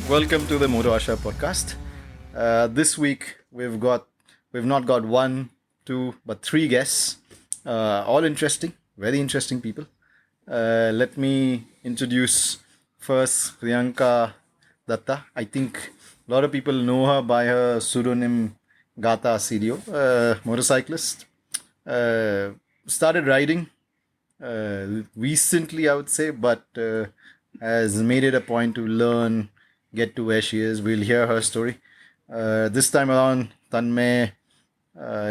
Welcome to the Moto Asha podcast. This week we've not got one, two, but three guests. All interesting, very interesting people. Let me introduce first Priyanka Datta. I think a lot of people know her by her pseudonym Gata Sirio, motorcyclist. Started riding recently, I would say, but has made it a point to learn, get to where she is. We'll hear her story. This time around, Tanmay,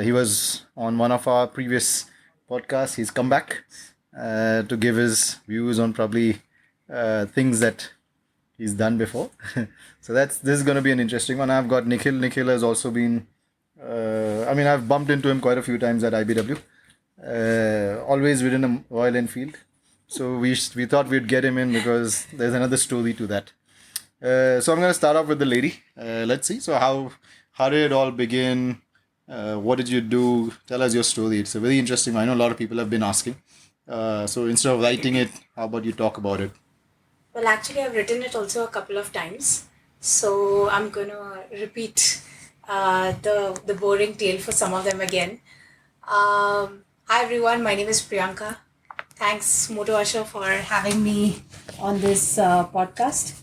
he was on one of our previous podcasts. He's come back to give his views on probably things that he's done before. So this is going to be an interesting one. I've got Nikhil. Nikhil has also been. I've bumped into him quite a few times at IBW. Always ridden a Royal Enfield. So we thought we'd get him in because there's another story to that. So I'm going to start off with the lady. Let's see. So how did it all begin? What did you do? Tell us your story. It's a very interesting one. I know a lot of people have been asking. So instead of writing it, how about you talk about it? Well, actually, I've written it also a couple of times. So I'm going to repeat the boring tale for some of them again. Hi everyone, my name is Priyanka. Thanks Moto Asha for having me on this podcast.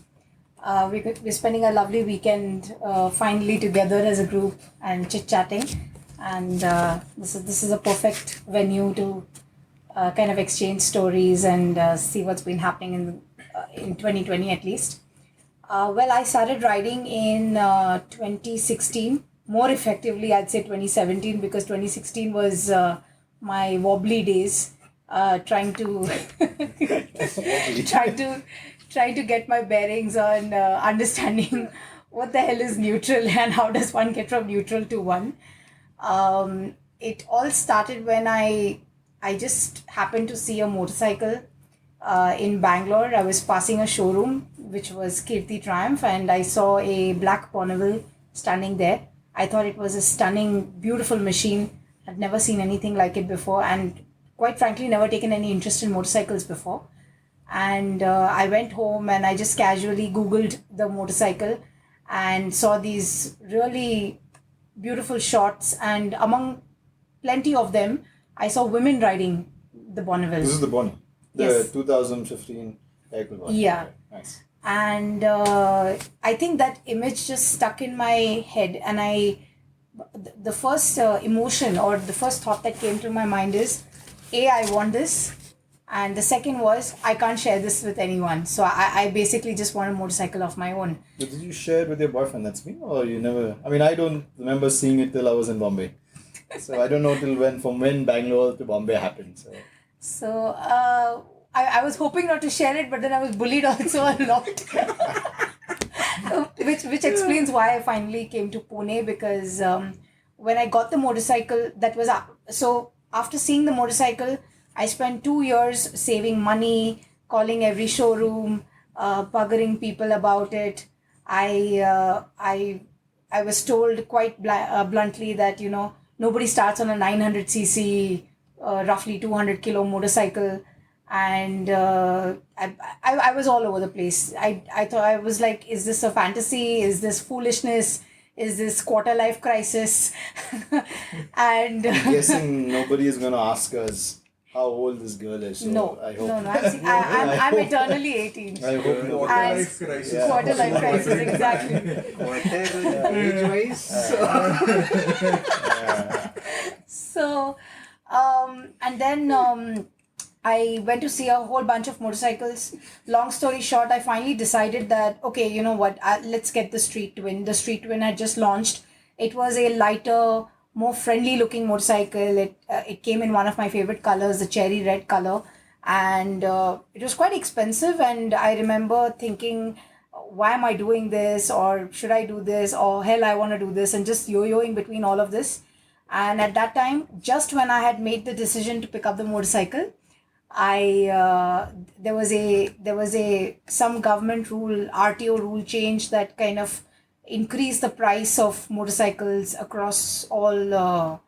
We're spending a lovely weekend finally together as a group and chit-chatting. And this is a perfect venue to kind of exchange stories and see what's been happening in 2020 at least. I started riding in 2016. More effectively, I'd say 2017 because 2016 was my wobbly days, trying to trying to get my bearings on understanding what the hell is neutral and how does one get from neutral to one. It all started when I just happened to see a motorcycle in Bangalore. I was passing a showroom which was Kirti Triumph, and I saw a black Bonneville standing there. I thought it was a stunning, beautiful machine. I'd never seen anything like it before, and quite frankly, never taken any interest in motorcycles before. And I went home and I just casually Googled the motorcycle and saw these really beautiful shots. And among plenty of them, I saw women riding the Bonneville. This is the Bonnie, the Yes. 2015 vehicle Bonnie. Yeah. Nice. And I think that image just stuck in my head, and the first emotion or the first thought that came to my mind is, I want this, and the second was, I can't share this with anyone, so I basically just want a motorcycle of my own. But did you share it with your boyfriend? That's me, or you never? I mean, I don't remember seeing it till I was in Bombay, so I don't know from when Bangalore to Bombay happened. So I was hoping not to share it, but then I was bullied also a lot. which explains why I finally came to Pune, because when I got the motorcycle, that was so after seeing the motorcycle, I spent 2 years saving money, calling every showroom, buggering people about it. I was told quite bluntly that nobody starts on a 900cc, roughly 200 kilo motorcycle. And I was all over the place. I thought, I was like, is this a fantasy? Is this foolishness? Is this quarter life crisis? And I'm guessing nobody is going to ask us how old this girl is. So no, I hope. no. I'm eternally 18. I hope no. Quarter And life crisis. Yeah. Quarter life crisis, exactly. Whatever age-wise. So, and then I went to see a whole bunch of motorcycles. Long story short, I finally decided that, okay, you know what, let's get the Street Twin. The Street Twin had just launched. It was a lighter, more friendly looking motorcycle. It came in one of my favorite colors, the cherry red color. And it was quite expensive. And I remember thinking, why am I doing this? Or should I do this? Or hell, I want to do this. And just yo-yoing between all of this. And at that time, just when I had made the decision to pick up the motorcycle, there was some government rule, RTO rule change that kind of increased the price of motorcycles across all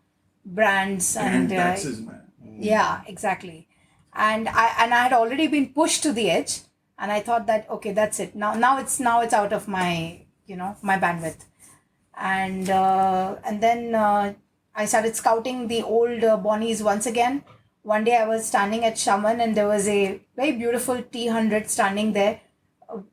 brands and Taxes, man. yeah, exactly. And I had already been pushed to the edge, and I thought that okay, that's it. Now it's out of my my bandwidth, and then I started scouting the old Bonnies once again. One day I was standing at Shaman and there was a very beautiful T100 standing there,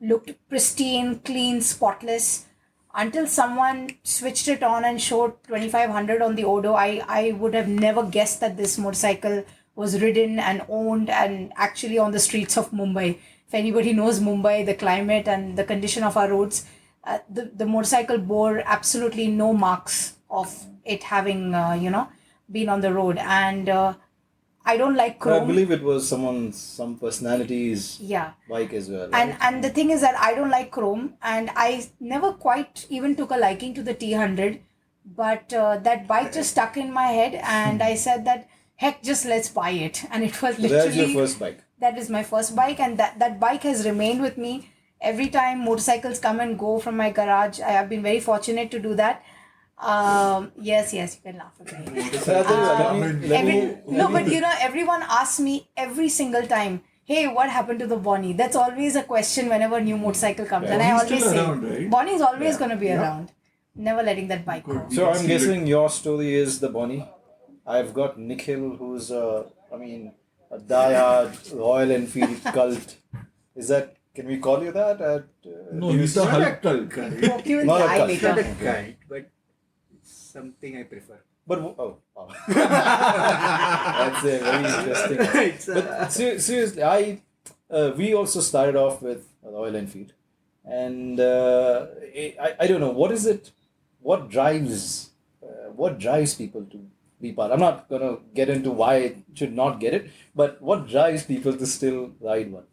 looked pristine, clean, spotless. Until someone switched it on and showed 2500 on the Odo, I would have never guessed that this motorcycle was ridden and owned and actually on the streets of Mumbai. If anybody knows Mumbai, the climate and the condition of our roads, the motorcycle bore absolutely no marks of it having, been on the road. And I don't like I chrome. believe it was some personality's Yeah. bike as well. And the thing is that I don't like chrome, and I never quite even took a liking to the T100, but that bike just stuck in my head, and I said that heck, just let's buy it. And it was So that's your literally first bike. that is my first bike, and that bike has remained with me every time motorcycles come and go from my garage. I have been very fortunate to do that. Yes, you can laugh at me. But everyone asks me every single time, hey, what happened to the Bonnie? That's always a question whenever a new motorcycle comes. And I Bonnie's always still say, around, right? Bonnie is always going to be around. Never letting that bike go. So I'm guessing your story is the Bonnie. I've got Nikhil, who's a diehard Royal Enfield cult. Is that? Can we call you that? No, he's the Not a Hulk. cult. Poke you in the Not a eye cult. It's not a later. cult, but it's something I prefer. But that's a very interesting. It's, But seriously, we also started off with a Royal Enfield, and I don't know what is it, what drives people to be part. I'm not gonna get into why it should not get it, but what drives people to still ride one?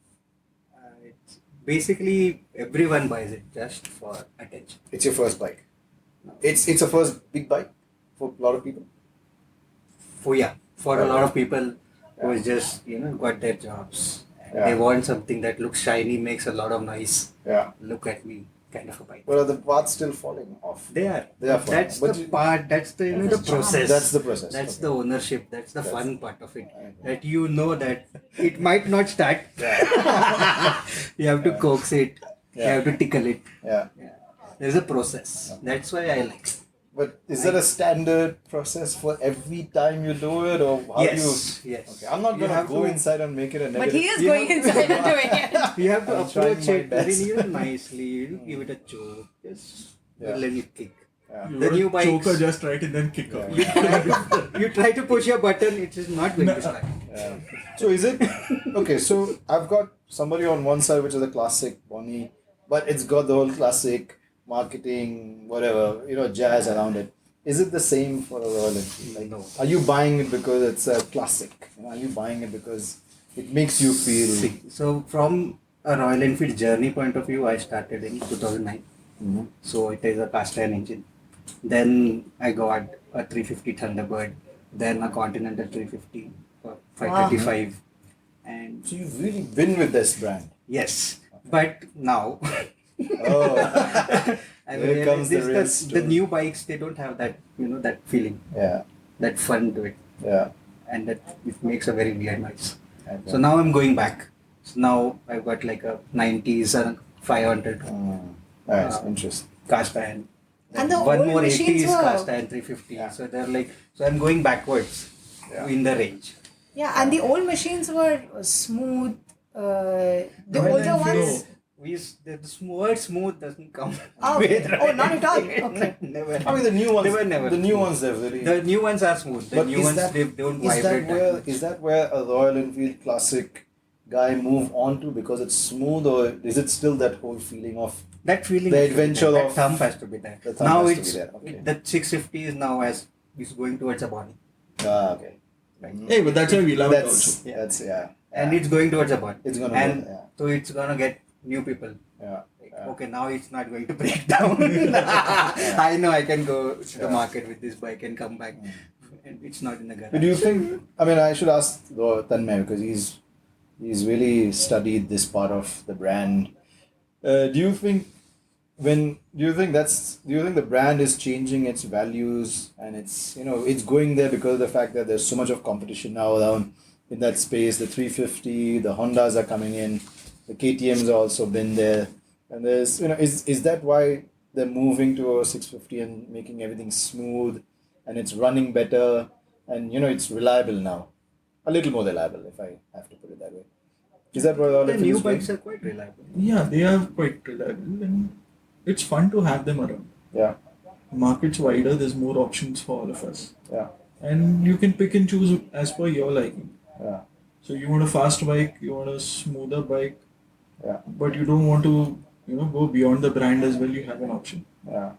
it's basically everyone buys it just for attention. It's your first bike. It's a first big bike for a lot of people. For a lot of people who is just got their jobs. Yeah. They want something that looks shiny, makes a lot of noise. Yeah. Look at me, kind of a bike. But are the parts still falling off? They are. They are fun. That's But the you- part. That's the That's the the charm. process. That's the process. That's Okay. the ownership. That's the That's- fun part of it. Okay. That you know that it might not start. You have to coax it. You Yeah. have to tickle it. Yeah. There's a process. That's why I like it. But is there a standard process for every time you do it, or how Yes. do you? Yes. Okay, I'm not You gonna have go to- inside and make it a negative. But he is You going have- inside and doing it. You have to I'm trying approach my it best. very nicely. Give it a choke. Just Yeah. let it kick. Yeah. You The gotta new bikes- choker just right and then kick off. You try to push your button. It is not going to start. Yeah. So is it okay? So I've got somebody on one side which is a classic Bonnie, but it's got the whole classic marketing, whatever jazz around it. Is it the same for a Royal Enfield? Like, No. Are you buying it because it's a classic? Are you buying it because it makes you feel? See, so from a Royal Enfield journey point of view, I started in 2009. Mhm. So it is a cast iron engine. Then I got a 350 Thunderbird, then a Continental 350 for 535, and So you've really been with this brand. yes, but now Oh, I Here comes the realized real the story. new bikes, they don't have that that feeling, yeah, that fun to it, yeah. and that it makes a very weird noise. Okay. So now I'm going back. So now I've got like a 90s or 500 Nice, Uh, interesting. cast iron. And the one old more machines 80s were- cast iron 350. Yeah. So they're like, so I'm going backwards Yeah. in the range. Yeah, and the old machines were smooth. The Royal older Enfield. ones. The word smooth doesn't come. Oh, with oh, not at all. Okay. Never. I mean, the new ones. They were never the new smooth. ones they've really. The new ones are smooth. The But new is ones that- they don't is vibrate. that where a Royal Enfield classic guy move on to because it's smooth, or is it still that whole feeling of that feeling. the has to be adventure there. of- that thump has to be there. the thumb Now has to it's be there, okay. that 650 is now is going towards a body, okay? Hey, but that's why we love it also. That's yeah. and it's going towards a body. It's gonna and go, yeah. so it's gonna get new people. Yeah. Like, Yeah. okay, now it's not going to break down. I know I can go to the Yeah. market with this bike and come back, and it's not in the garage. But do you think? I mean, I should ask Tanmay because he's really studied this part of the brand. Do you think the brand is changing its values and it's going there because of the fact that there's so much of competition now around in that space? The 350, the Hondas are coming in. The KTM's also been there, and there's is that why they're moving to a 650 and making everything smooth, and it's running better, and it's reliable now, a little more reliable if I have to put it that way. Is that what all The of new you bikes are quite reliable. Yeah, they are quite reliable and it's fun to have them around. Yeah, Market's wider, there's more options for all of us. yeah, And you can pick and choose as per your liking. yeah, So you want a fast bike, you want a smoother bike, yeah, but you don't want to, go beyond the brand as well, you have an option. yeah.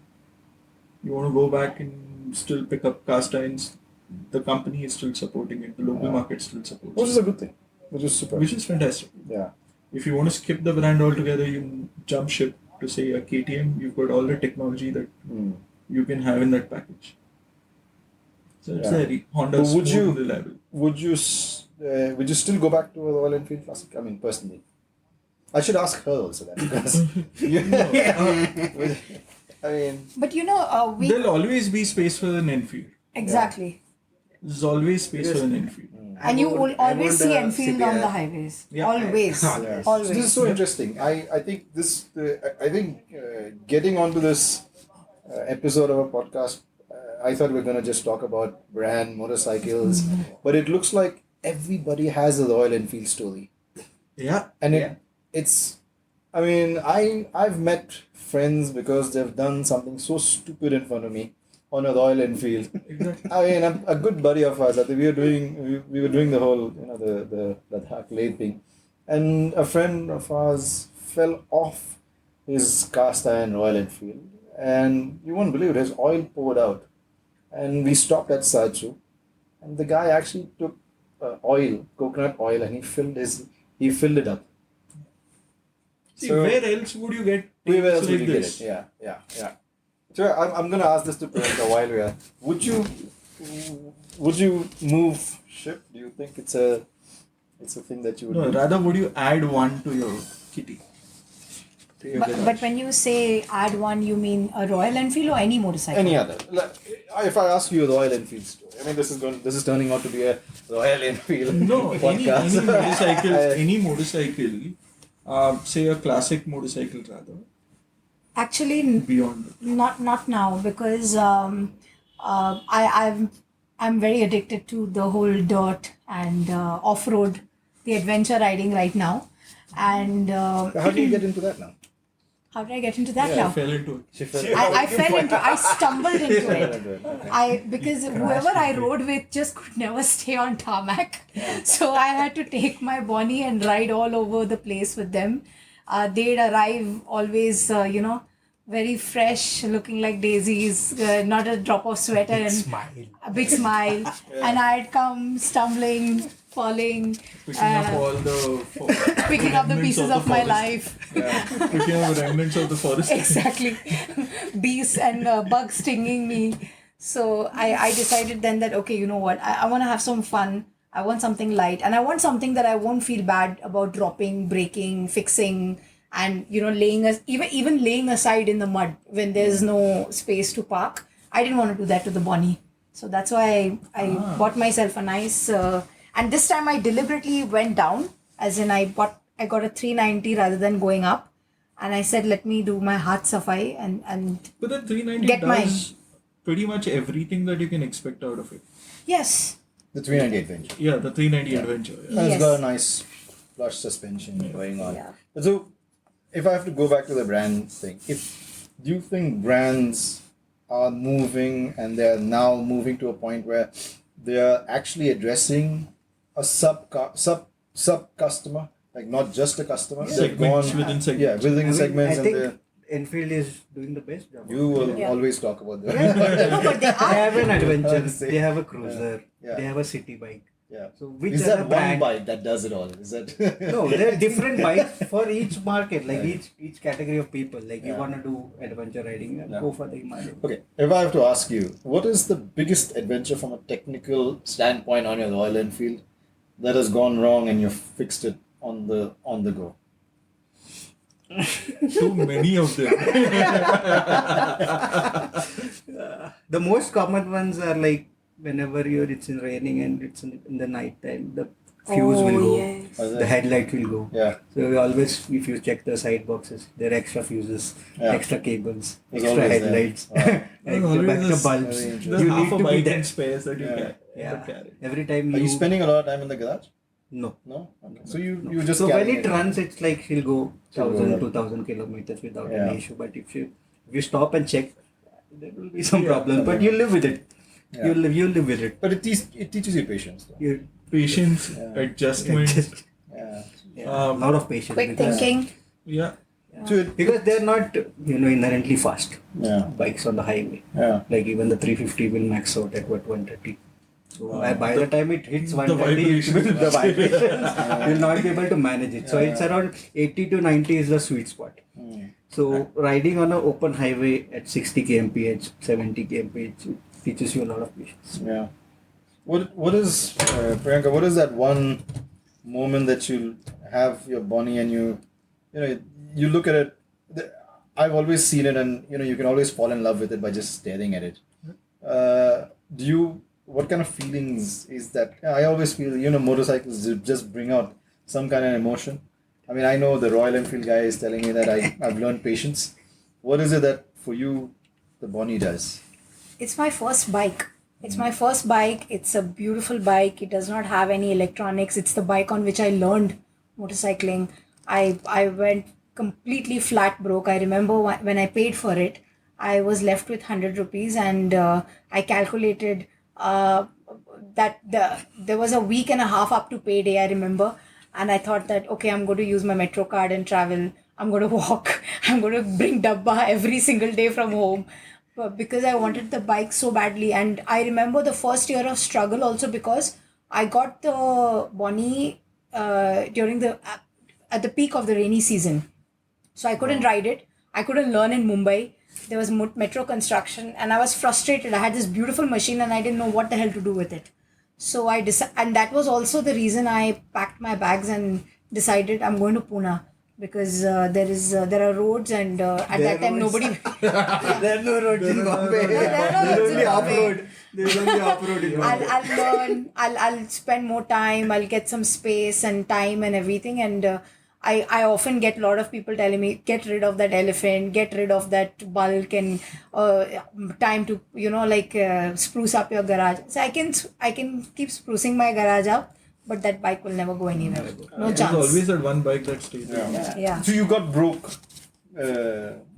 You want to go back and still pick up cast irons, the company is still supporting it, the local Yeah. market still supports Which it. is a good thing. Which is super. Which is fantastic. Yeah, If you want to skip the brand altogether, you jump ship to say a KTM, you've got all the technology that mm. you can have in that package. So it's Yeah. there. Honda But would smooth you- and reliable. Would you still go back to a Royal Enfield Classic? I mean, personally, I should ask her also that because I mean, But we There'll always be space for an Enfield. exactly, There's always space for an Enfield. and you will always see Enfield on the CBR. highways. Yeah. Always, yeah. always. This is so interesting. I think this. I think getting onto this episode of a podcast, I thought we were gonna just talk about brand motorcycles, but it looks like everybody has a Royal Enfield story, Yeah. and Yeah. it's. I mean, I've met friends because they've done something so stupid in front of me on a Royal Enfield. Exactly. I mean, a good buddy of ours. I think we were doing the whole the arcade thing, and a friend of ours fell off his cast iron Royal Enfield, and you won't believe it. His oil poured out, and we stopped at Sarchu, and the guy actually took coconut oil, and he filled it up. See, So- where else would you get Where else things would like you get this? it? Yeah. So I'm gonna ask this to Priyanka while we are. Would you move ship? Do you think it's a thing that you would No, do? rather would you add one to your kitty? To your garage? But when you say add one, you mean a Royal Enfield or any motorcycle? Any other? If I ask you a Royal Enfield story, I mean this is turning out to be a Royal Enfield No, podcast. any motorcycle, say a classic motorcycle rather, Actually, beyond. not now because I'm very addicted to the whole dirt and off road, the adventure riding right now. And How do you get into that now? how did I get into that I now? fell into it. She fell. I stumbled into it. Okay. Because whoever I rode with just could never stay on tarmac. So I had to take my Bonnie and ride all over the place with them. They'd arrive always, very fresh, looking like daisies, not a drop of sweat and a big smile. And I'd come stumbling, falling, Picking up all the picking up the remnants pieces the of my forest. life. Picking up the remnants of the forest. Exactly. Bees and bugs stinging me. So I decided then that, okay, you know what? I want to have some fun. I want something light. And I want something that I won't feel bad about dropping, breaking, fixing, and, even laying aside in the mud when there's no space to park. I didn't want to do that to the Bonnie. So that's why I bought myself a nice... and this time I deliberately went down. As in I got a 390 rather than going up. And I said, let me do my heart safai and But the 390 Get does pretty much everything that you can expect out of it. yes. The 390 Adventure. Yeah, the 390 Adventure. Yeah. And it's Yes. got a nice flush suspension going on. Yeah. So, if I have to go back to the brand thing, do you think brands are moving and they are now moving to a point where they are actually addressing a sub customer, like not just a customer? They've Segments within segments. Yeah, within I mean, segments, I and think Enfield is doing the best job. you will Yeah. always talk about that. No, but they They are. have an adventure. Honestly. They have a cruiser. Yeah. They have a city bike. Yeah. So which Is other that one brand? bike that does it all? Is that No, there are different bikes for each market, like Yeah. each category of people. Like you Yeah. want to do adventure riding, Yeah. go for the Himalaya. Okay, if I have to ask you, what is the biggest adventure from a technical standpoint on your Royal Enfield that has gone wrong and you've fixed it on the go? Too many of them. The most common ones are like whenever it's in raining and it's in the night time, the fuse will go, yes. the headlight will go. Yeah. So we always, if you check the side boxes, there are extra fuses, Yeah. extra cables, There's extra always there. headlights, Wow. There's always extra this- bulbs. Very interesting. There's You half need a to be bike there. in space that you Yeah. can Yeah. carry. Every time Are you spending a lot of time in the garage? No. No. Okay. So you just So carry when it runs, it's like she'll go She'll go 1,000, well. 2,000 kilometers without Yeah. any issue. But if you stop and check, there will be some Yeah. problems. But you live with it. Yeah. You live with it. But it teaches you patience. Though. You Patience, Yeah. adjustment. just Yeah. a lot of patience. Quick because- thinking. Yeah. So Because they're not inherently fast yeah. bikes on the highway. Yeah. Like even the 350 will max out at 130. So Oh. by the time it hits The 130, vibrations. the vibrations, you'll not be able to manage it. So it's around 80 to 90 is the sweet spot. Mm. So riding on an open highway at 60 kmph, 70 kmph, it teaches you a lot of patience. Yeah. What is Priyanka? What is that one moment that you have your Bonnie and you look at it? I've always seen it, and you can always fall in love with it by just staring at it. Do you? What kind of feelings is that? I always feel motorcycles just bring out some kind of emotion. I mean, I know the Royal Enfield guy is telling me that I've learned patience. What is it that for you the Bonnie does? It's my first bike. It's my first bike. It's a beautiful bike. It does not have any electronics. It's the bike on which I learned motorcycling. I went completely flat broke. I remember when I paid for it, I was left with 100 rupees, and I calculated that there was a week and a half up to payday, I remember. And I thought that, okay, I'm going to use my Metro card and travel. I'm going to walk. I'm going to bring dabba every single day from home. Because I wanted the bike so badly. And I remember the first year of struggle also, because I got the Bonnie during at the peak of the rainy season. So I couldn't ride it. I couldn't learn in Mumbai. There was metro construction, and I was frustrated. I had this beautiful machine and I didn't know what the hell to do with it. So I decided, and that was also the reason I packed my bags and decided I'm going to Pune, because there are roads, and at There that are time roads. nobody. There are no roads in Bombay. There are no There's roads in only Bombay. off-road. There's only off-road in Bombay. I'll learn. I'll spend more time. I'll get some space and time and everything. And I often get a lot of people telling me, get rid of that elephant, get rid of that bulk, and time to spruce up your garage. So I can keep sprucing my garage up, but that bike will never go anywhere. No There's chance. always that one bike that stays. Yeah. Yeah. So you got broke.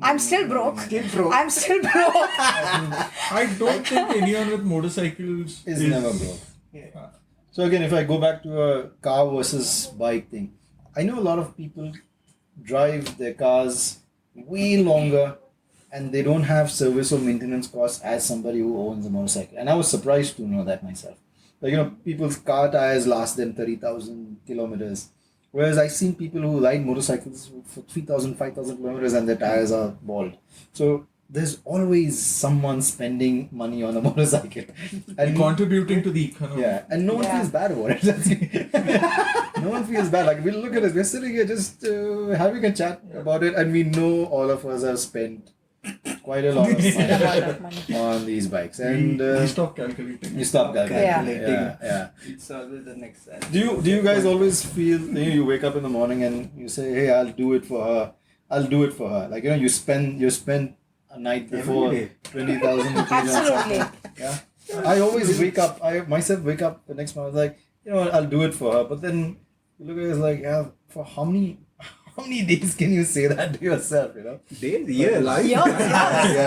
I'm still broke. Still broke. I'm still broke. I don't think anyone with motorcycles Is never broke. So again, if I go back to a car versus bike thing, I know a lot of people drive their cars way longer and they don't have service or maintenance costs as somebody who owns a motorcycle. And I was surprised to know that myself. Like, people's car tires last them 30,000 kilometers. Whereas I've seen people who ride motorcycles for 3,000, 5,000 kilometers and their tires are bald. So there's always someone spending money on a motorcycle. and contributing to the economy. Yeah, and no one Yeah. feels bad about it. No one feels bad. Like, we look at us, we're sitting here just having a chat about it, and we know all of us have spent quite a lot of A lot money of money. on these bikes. And We stop calculating. you stop calculating. Calculating. Yeah. It's always the next. Do you guys always feel, you wake up in the morning and you say, hey, I'll do it for her. I'll do it for her. Like, you spend a night before Every day. 20,000 rupees on Absolutely. something. Yeah. I always I myself wake up the next morning, like, I'll do it for her. But then you look at it, it's like, yeah, for how many days can you say that to yourself, Days, years. Yeah,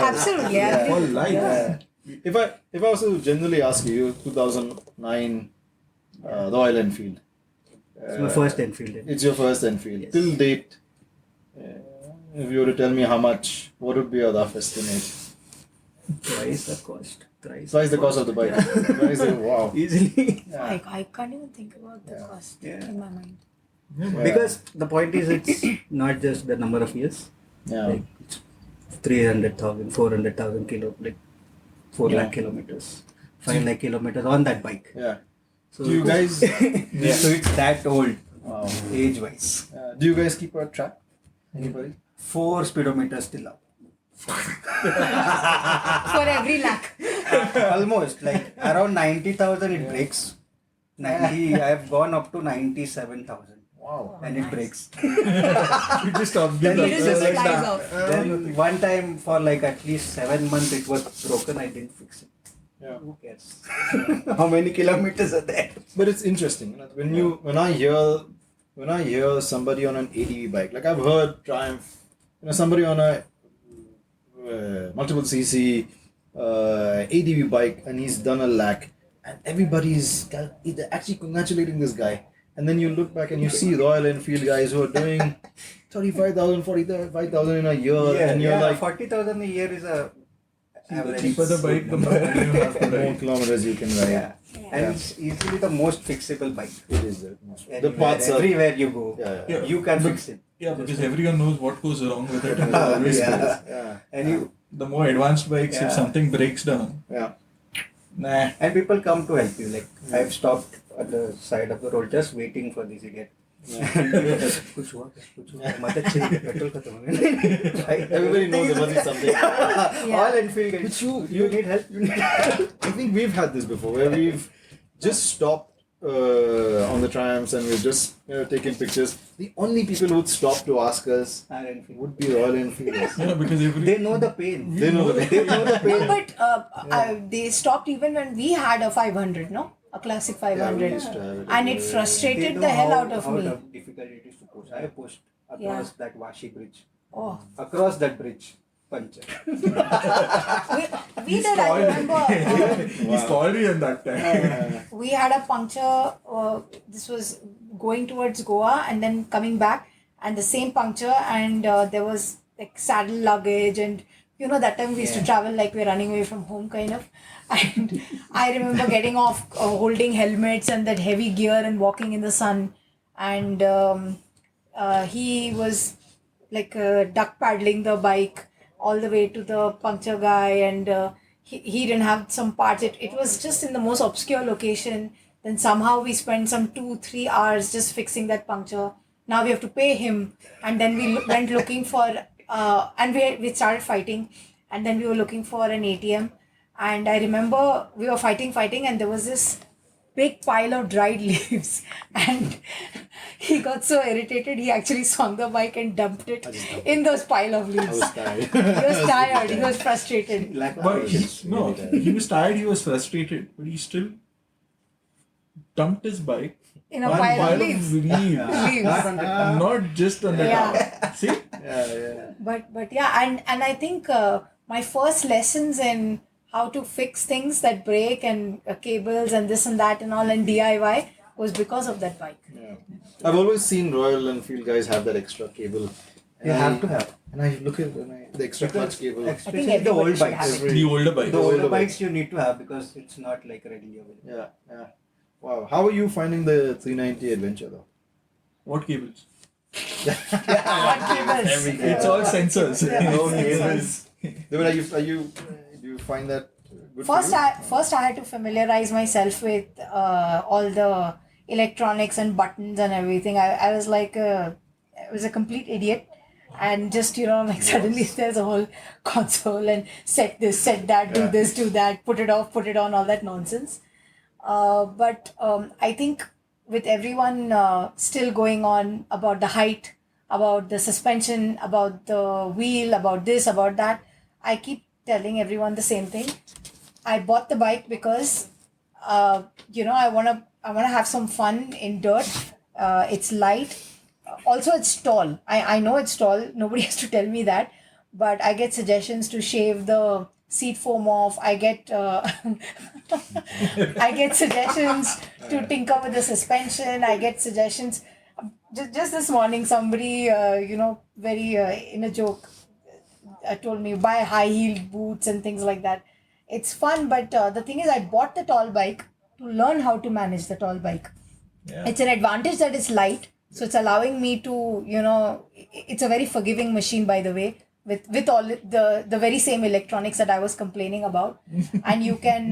absolutely. I agree. For life. Yeah. If I was to generally ask you, 2009 Royal Enfield. It's my first Enfield. It's your first Enfield. Yes. Till date, if you were to tell me how much, what would be your rough estimate? Twice the cost. Twice the cost of the bike. Wow. Easily. Yeah. I can't even think about the cost Yeah. in my mind. Yeah. Because the point is, it's not just the number of years. Yeah. Like it's 300,000, 400,000 like 4 Yeah. lakh kilometers, 5 lakh kilometers on that bike. Yeah. So Do you guys? so it's that old, Wow. age wise. Do you guys keep a track? Anybody? 4 speedometers till up. For every lakh. Almost like around 90,000 it breaks. 90. I've gone up to 97,000. Wow. And it breaks. You just stop Then doing it just like flies that. off. Then one time for like at least 7 months it was broken. I didn't fix it. Yeah. Who cares? How many kilometers are there? But it's interesting, you know, when I hear somebody on an ADV bike, like I've heard Triumph, you know, somebody on a multiple CC ADV bike, and he's done a lap, and everybody's either actually congratulating this guy, and then you look back and you see Royal Enfield guys who are doing 35,000, 45,000 in a year, and you're like 40,000 a year is a The average. cheaper the bike, the more you have to more ride. kilometers you can ride. Yeah. And it's easily the most fixable bike. It is the most. The Anywhere, parts are. everywhere you go, Yeah. you can fix it. Yeah, because everyone knows what goes wrong with it. And always Yeah. does. Yeah. And you The more advanced bikes, Yeah. if something breaks down, Yeah. nah. and people come to help you. Like I've stopped at the side of the road just waiting for this idiot. कुछ हुआ क्या? कुछ हुआ? मदद चाहिए, petrol खत्म हो गया। Everybody knows there must be something. All Enfield guys. But You need help. You need help. I think we've had this before where we've just stopped on the Triumphs and we've just taken pictures. The only people who would stop to ask us All Enfield. would be Royal Enfielders. Yeah, because They know the pain. They know the They know the No, pain. but they stopped even when we had a 500, no? A classic 500. used to have it. And it They frustrated know the hell how- out of how me. difficult it is to push. I pushed across that Washi bridge. Oh. Across that bridge. Puncture. We did, I remember. he's called you in that time. We had a puncture. This was going towards Goa and then coming back, and the same puncture, and there was like saddle luggage, and you know that time we used to travel like we're running away from home, kind of. And I remember getting off, holding helmets and that heavy gear, and walking in the sun, and he was like duck paddling the bike all the way to the puncture guy, and he didn't have some parts. It was just in the most obscure location. Then somehow we spent some 2-3 hours just fixing that puncture. Now we have to pay him, and then we went looking for and we started fighting, and then we were looking for an ATM, and I remember we were fighting, and there was this big pile of dried leaves, and he got so irritated he actually swung the bike and dumped it in those pile of I leaves. was tired. He was tired, he was frustrated. Lack of But patience. he was tired, he was frustrated, but he still dumped his bike In a on pile of leaves. leaves. Leaves. Not just on the Yeah. top. See? Yeah. But yeah, and I think my first lessons in how to fix things that break, and cables and this and that and all, and DIY was because of that bike. Yeah. I've always seen Royal Enfield guys have that extra cable. And You I- have to have. And I look at the extra clutch cable. Especially the everybody old should bikes. have it. The older bike. The older older bikes you need to have because it's not like readily available. Yeah. Wow. How are you finding the 390 adventure though? What cables? What cables? It's all sensors. No cables. David, do you find that good First, for you? I had to familiarize myself with all the electronics and buttons and everything. I was like, I was a complete idiot, and just like suddenly there's a whole console and set this, set that, do this, do that, put it off, put it on, all that nonsense. But I think with everyone still going on about the height, about the suspension, about the wheel, about this, about that, I keep telling everyone the same thing. I bought the bike because I wanna have some fun in dirt. It's light. Also, it's tall. I know it's tall. Nobody has to tell me that. But I get suggestions to shave the seat foam off. I get I get suggestions to tinker with the suspension. I get suggestions. Just this morning, somebody very in a joke told me buy high heeled boots and things like that. It's fun, but the thing is, I bought the tall bike to learn how to manage the tall bike. Yeah. It's an advantage that it's light, so it's allowing me to, it's a very forgiving machine, by the way, with all the very same electronics that I was complaining about, and you can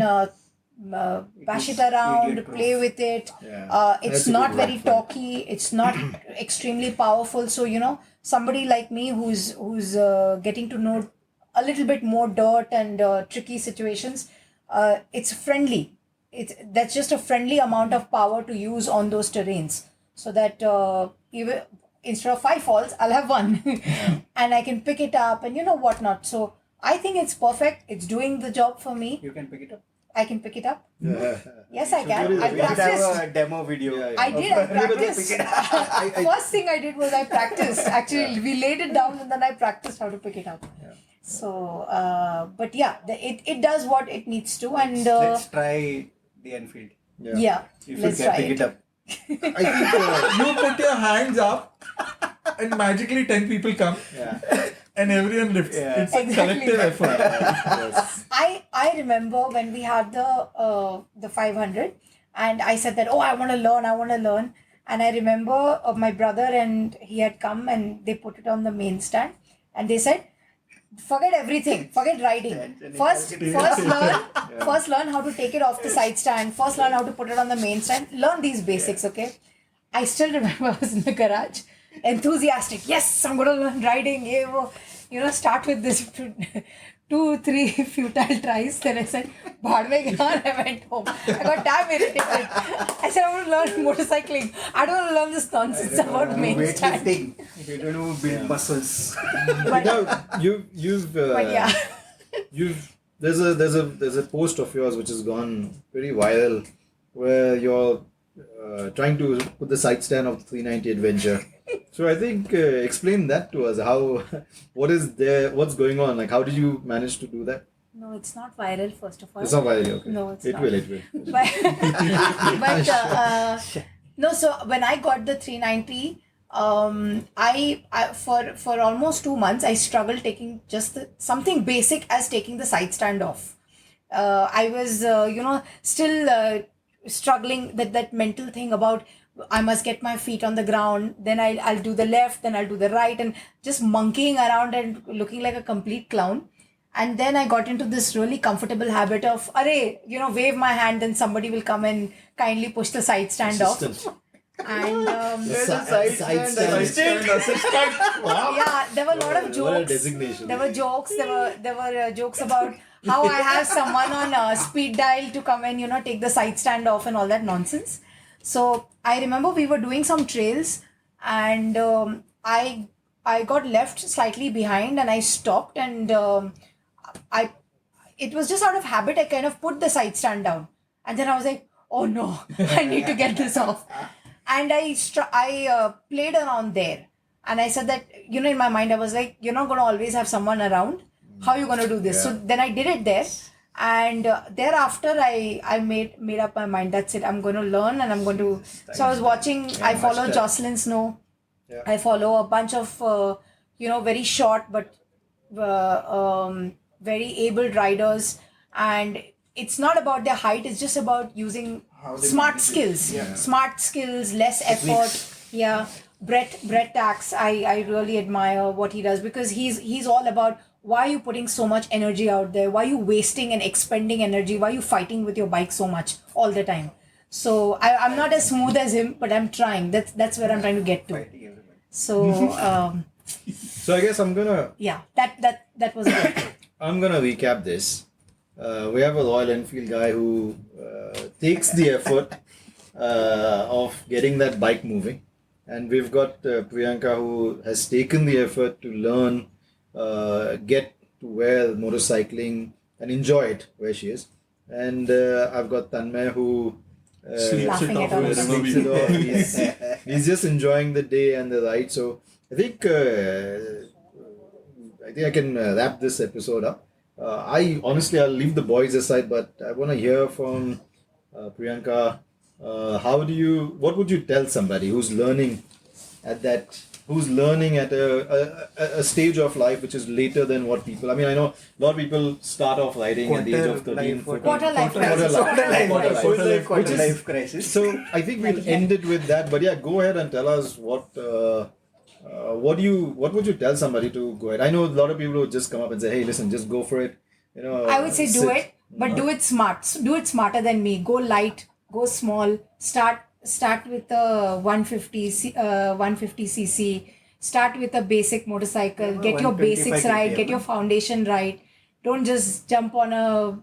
bash it around, idiot-proof. play with it. Yeah. It's That's a not good very word for it. talky. It's not extremely powerful. So somebody like me who's getting to know a little bit more dirt and tricky situations, it's friendly. that's just a friendly amount of power to use on those terrains, so that even instead of 5 falls, I'll have one, and I can pick it up and whatnot. So I think it's perfect. It's doing the job for me. You can pick it up. I can pick it up. Yeah. Yes, I can. really I good. We should practiced. have a demo video. Yeah, yeah. I did. I practiced. Pick it up. First thing I did was I practiced. Actually, we laid it down and then I practiced how to pick it up. Yeah. So, but yeah, it does what it needs to, and Let's try the Enfield. yeah, If let's you can try pick it up. I think. You put your hands up, and magically 10 people come, Yeah. and everyone lifts. Yeah. It's a Exactly. collective effort. Yes. I remember when we had the 500, and I said that I want to learn, and I remember my brother, and he had come and they put it on the main stand, and they said, forget everything, forget riding. First learn how to take it off the side stand. First learn how to put it on the main stand. Learn these basics, okay? I still remember I was in the garage, enthusiastic. Yes, I'm gonna learn riding. Start with this 2-3 futile tries. Then I said, "Bhad mein gaya," and I went home. I got damn irritated. I said, I want to learn motorcycling. I don't want to learn this nonsense about main stand. Weightlifting. You don't know build muscles. But, You've but yeah. there's a post of yours which has gone pretty viral where you're trying to put the side stand of the 390 Adventure. So I think explain that to us. What's going on? Like, how did you manage to do that? No, it's not viral, first of all. It's not viral. Okay. No, it's It not. will. But no, so when I got the 390, I for almost 2 months I struggled taking just something basic as taking the side stand off. I was still struggling that mental thing about I must get my feet on the ground, then I'll do the left, then I'll do the right, and just monkeying around and looking like a complete clown. And then I got into this really comfortable habit of, wave my hand, then somebody will come and kindly push the side stand off. Assistant. And Side stand. yeah, there were a lot of jokes. What a designation. There were jokes. There were jokes about how I have someone on speed dial to come and take the side stand off and all that nonsense. So I remember we were doing some trails, and I got left slightly behind, and I stopped, and it was just out of habit. I kind of put the side stand down, and then I was like, oh no, I need to get this off. And I played around there, and I said that in my mind I was like, you're not going to always have someone around. How are you going to do this? Yeah. So then I did it there. And thereafter, I made up my mind. That's it. I'm going to learn, and I'm going to. So I was watching. I follow master. Jocelyn Snow. Yeah. I follow a bunch of very short but very able riders, and it's not about their height. It's just about using How they smart manage it. skills. Yeah. Smart skills, less effort. Yeah. Brett Tax, I really admire what he does, because he's all about, why are you putting so much energy out there? Why are you wasting and expending energy? Why are you fighting with your bike so much all the time? So I'm not as smooth as him, but I'm trying. That's where I'm trying to get to. So So I guess I'm gonna that was good. recap this. We have a Royal Enfield guy who takes the effort of getting that bike moving, and we've got Priyanka, who has taken the effort to learn, get to where motorcycling and enjoy it where she is, and I've got Tanmay, who Sleeps Laughing it at off all wherever of we sleeps it go. off. He's just enjoying the day and the ride. So I think I can wrap this episode up. I'll leave the boys aside, but I want to hear from Priyanka. What would you tell somebody who's learning at a stage of life which is later than what people, I mean, I know a lot of people start off riding at the age of 13, 14. Quarter life crisis. Quarter life crisis. So I think we'll end it with that. But yeah, go ahead and tell us what would you tell somebody to go ahead? I know a lot of people would just come up and say, hey, listen, just go for it. I would say do it, but do it smart. Do it smarter than me. Go light, go small. Start with a 150 cc. Start with a basic motorcycle. Get your 125 basics right. kpm. Get your foundation right. Don't just jump on a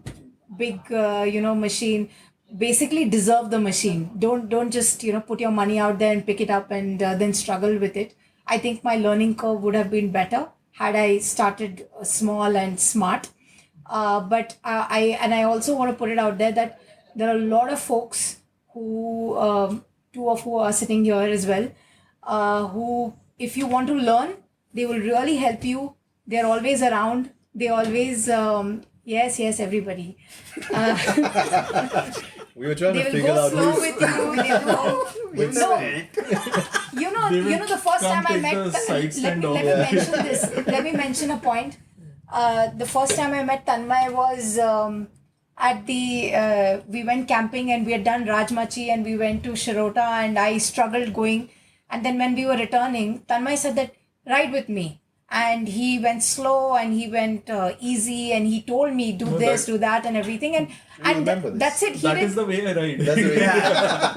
big machine. basically deserve the machine. Don't just put your money out there and pick it up and then struggle with it. I think my learning curve would have been better had I started small and smart. But I also want to put it out there that there are a lot of folks who two of who are sitting here as well, who, if you want to learn, they will really help you. They're always around. They always yes, everybody. We were trying They to will figure go out slow who's with you. They will which no. side. They will The first come time I take met. the side Let stand me off. mention this. Let me mention a point. The first time I met Tanmay was at the we went camping and we had done Rajmachi and we went to Shirota and I struggled going, and then when we were returning, Tanmay said that ride with me. And he went slow and he went easy and he told me do No, this, that- do that and everything, and remember this. that's it. He That didn't. is the way I ride. That's the way.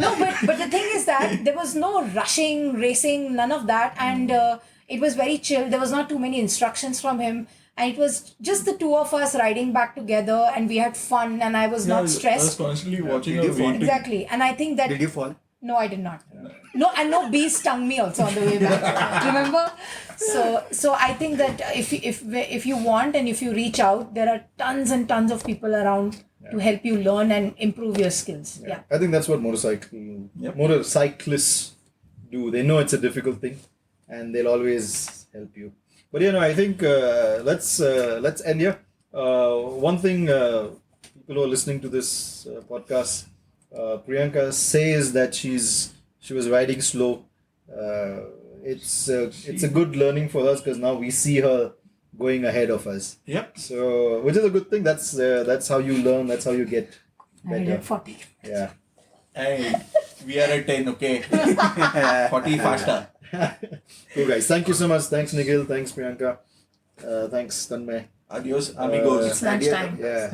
No, but the thing is that there was no rushing, racing, none of that, and it was very chill. There was not too many instructions from him, and it was just the two of us riding back together, and we had fun, and I was Yeah, not I was stressed. constantly watching Did her you fall? waiting. Exactly, and I think that Did you fall? no, I did not. No, and no bees stung me also on the way back. Remember? So I think that if you want and if you reach out, there are tons and tons of people around to help you learn and improve your skills. Yeah. I think that's what motorcyclists do. They know it's a difficult thing, and they'll always help you. But I think let's end here. One thing people who are listening to this podcast, Priyanka says that she was riding slow. It's a good learning for us because now we see her going ahead of us. Yep. So, which is a good thing. That's how you learn. That's how you get I did better. it 40. Yeah. Hey, we are at 10, okay? 40 faster. Cool, guys. Thank you so much. Thanks, Nikhil. Thanks, Priyanka. Thanks, Tanmay. Adios, amigos. It's lunchtime. Yeah.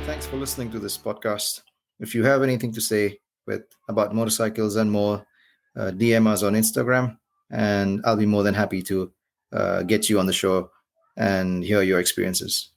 Thanks for listening to this podcast. If you have anything to say about motorcycles and more, DM us on Instagram, and I'll be more than happy to get you on the show and hear your experiences.